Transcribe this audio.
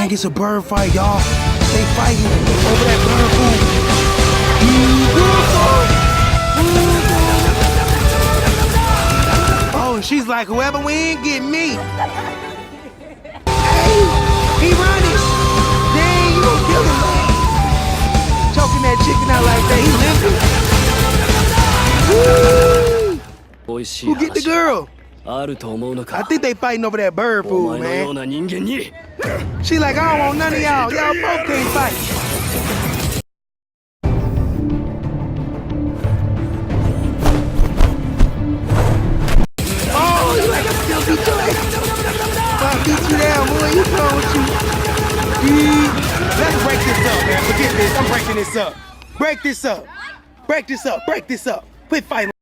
Dang, it's a bird fight, y'all. They fighting over that bird food. Oh, she's like, whoever win, get me. Hey, he running. Dang, you gonna kill him, man. Choking that chicken out like that, he limping. Woo! Who get the girl? I think they fighting over that bird food, man. She like, I don't want none of y'all. Y'all both can't fight. Oh, you like I still beat your ass. I'll beat you down, boy. You know what you... Let's break this up, man. Forget this. I'm breaking this up. Break this up. Break this up. Break this up. Quit fighting.